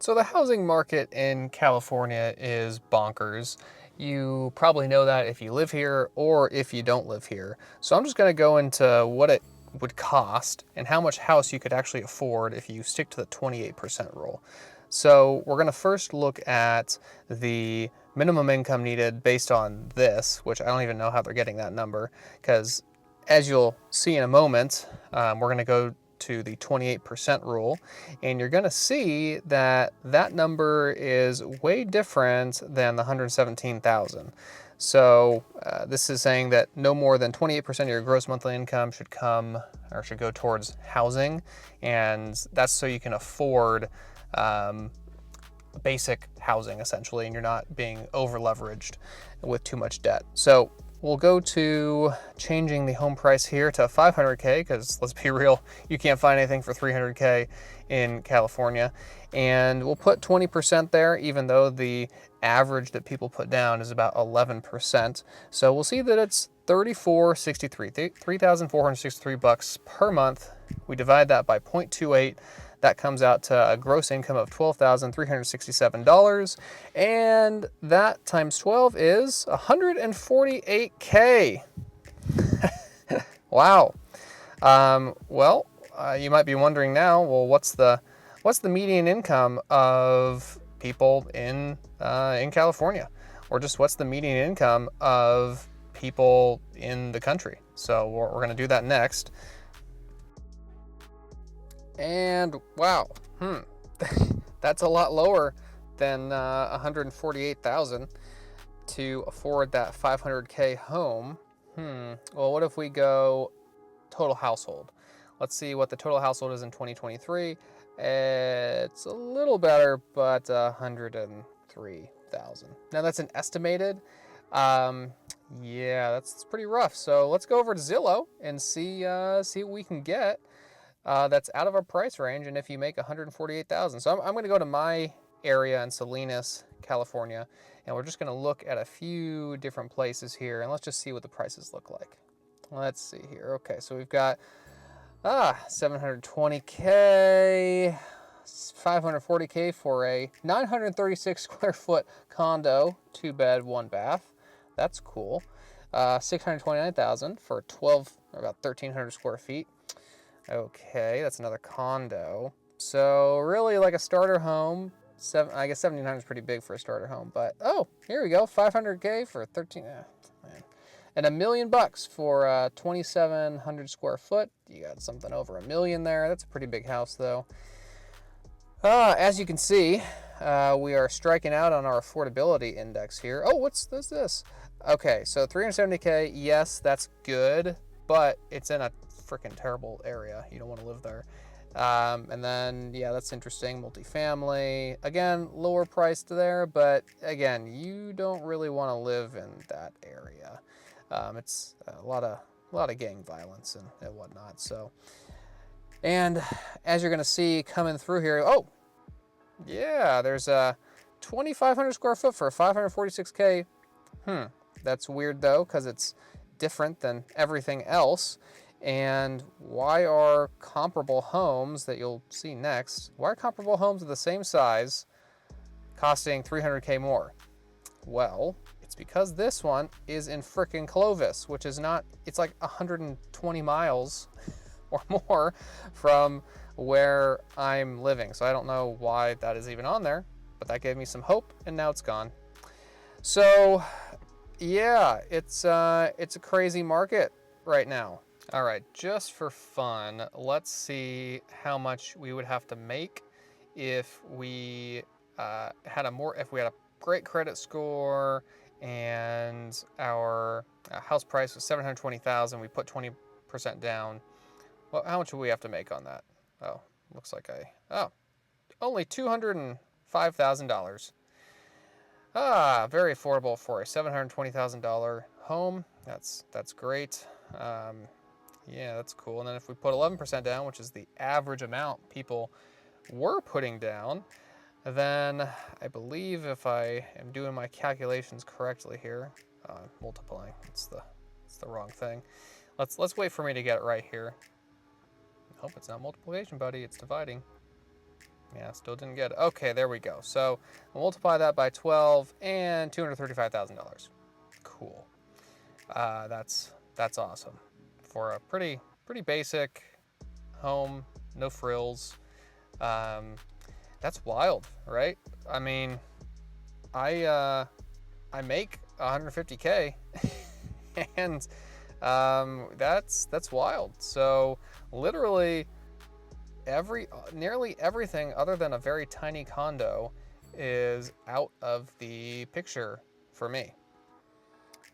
So the housing market in California is bonkers. You probably know that if you live here or if you don't live here. So I'm just going to go into what it would cost and how much house you could actually afford if you stick to the 28% rule. So we're going to first look at the minimum income needed based on this, which I don't even know how they're getting that number, because as you'll see in a moment, we're going to go to the 28% rule, and you're going to see that that number is way different than the 117,000. So this is saying that no more than 28% of your gross monthly income should come or should go towards housing, and that's so you can afford basic housing essentially, and you're not being over leveraged with too much debt. So we'll go to changing the home price here to 500K, because let's be real, you can't find anything for 300K in California. And we'll put 20% there, even though the average that people put down is about 11%. So we'll see that it's $3,463 per month. We divide that by 0.28. That comes out to a gross income of $12,367, and that times 12 is 148K. Wow. You might be wondering now, well, what's the median income of people in California, or just what's the median income of people in the country? So we're going to do that next. And wow, that's a lot lower than 148,000 to afford that 500K home. Well, what if we go total household? Let's see what the total household is in 2023. It's a little better, but 103,000. Now that's an estimated. Yeah, that's pretty rough. So let's go over to Zillow and see what we can get. That's out of our price range, and if you make 148,000. So I'm going to go to my area in Salinas, California, and we're just going to look at a few different places here, and let's just see what the prices look like. Let's see here. Okay, so we've got 720K, 540K for a 936 square foot condo, 2-bed, 1-bath. That's cool. 629,000 for 12, or about 1,300 square feet. Okay, that's another condo. So really like a starter home, I guess 1,700 is pretty big for a starter home, but oh, here we go, 500K for 13, man. And $1 million for 2,700 square foot. You got something over $1 million there. That's a pretty big house though. As you can see, we are striking out on our affordability index here. Oh, what's this? Okay, so 370K, yes, that's good, but it's in a freaking terrible area. You don't want to live there. And then, yeah, that's interesting. Multifamily, again, lower priced there, but again, you don't really want to live in that area. It's a lot of gang violence and whatnot. So, and as you're going to see coming through here, oh, yeah, there's a 2,500 square foot for 546K. That's weird though, because it's different than everything else. And why are comparable homes that you'll see next, why are comparable homes of the same size costing 300K more? Well, it's because this one is in frickin' Clovis, which is not, it's like 120 miles or more from where I'm living. So I don't know why that is even on there, but that gave me some hope, and now it's gone. So yeah, it's a crazy market right now. All right, just for fun, let's see how much we would have to make if we had a great credit score and our house price was 720,000. We put 20% down. Well, how much would we have to make on that? Oh, looks like only $205,000. Very affordable for a $720,000 home. That's great. Yeah, that's cool. And then if we put 11% down, which is the average amount people were putting down, then I believe if I am doing my calculations correctly here, multiplying, it's the wrong thing. Let's wait for me to get it right here. I hope it's not multiplication, buddy. It's dividing. Yeah, still didn't get it. Okay, there we go. So multiply that by 12 and $235,000. Cool. That's awesome for a pretty basic home, no frills. Um, that's wild, right? I mean, I make 150K, and that's wild. So literally nearly everything other than a very tiny condo is out of the picture for me.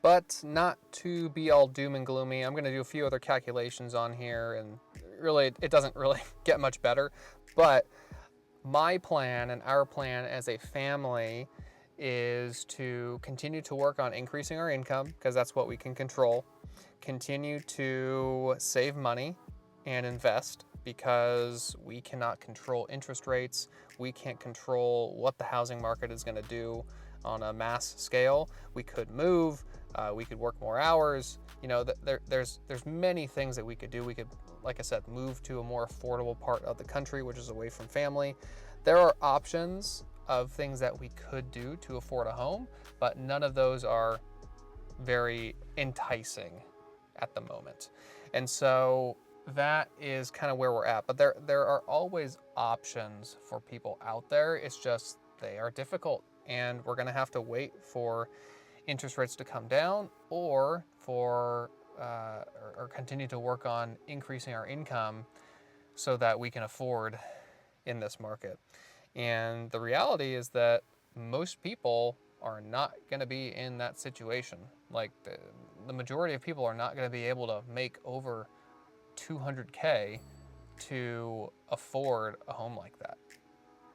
But not to be all doom and gloomy, I'm going to do a few other calculations on here, and really it doesn't really get much better. But my plan and our plan as a family is to continue to work on increasing our income, because that's what we can control. Continue to save money and invest, because we cannot control interest rates. We can't control what the housing market is going to do on a mass scale. We could move, we could work more hours. You know, there's many things that we could do. We could, like I said, move to a more affordable part of the country, which is away from family. There are options of things that we could do to afford a home, but none of those are very enticing at the moment. And so that is kind of where we're at. But there are always options for people out there. It's just they are difficult, and we're going to have to wait for interest rates to come down, or for or continue to work on increasing our income so that we can afford in this market. And the reality is that most people are not going to be in that situation. Like the majority of people are not going to be able to make over 200K to afford a home like that.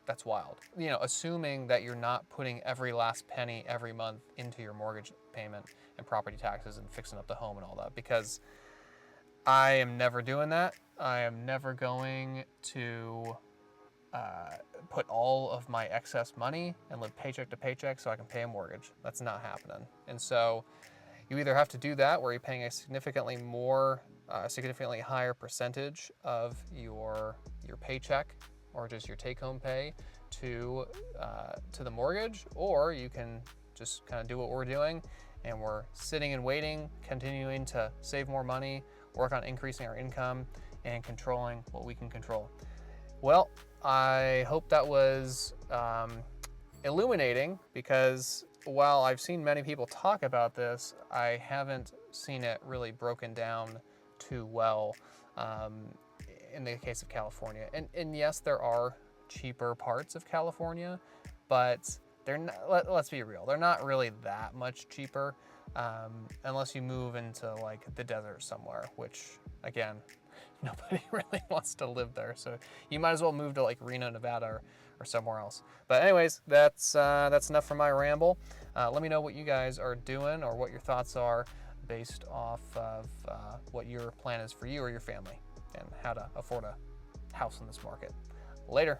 That's wild. You know, assuming that you're not putting every last penny every month into your mortgage payment and property taxes and fixing up the home and all that, because I am never doing that. I am never going to put all of my excess money and live paycheck to paycheck so I can pay a mortgage. That's not happening. And so you either have to do that, where you're paying a significantly higher percentage of your paycheck, or just your take-home pay, to the mortgage, or you can just kind of do what we're doing, and we're sitting and waiting, continuing to save more money, work on increasing our income, and controlling what we can control. Well, I hope that was illuminating, because while I've seen many people talk about this, I haven't seen it really broken down too well in the case of California. And yes, there are cheaper parts of California, but they're not, let's be real, they're not really that much cheaper, unless you move into like the desert somewhere, which again, nobody really wants to live there. So you might as well move to like Reno, Nevada, or somewhere else. But anyways, that's enough for my ramble. Let me know what you guys are doing, or what your thoughts are based off of what your plan is for you or your family, and how to afford a house in this market. Later.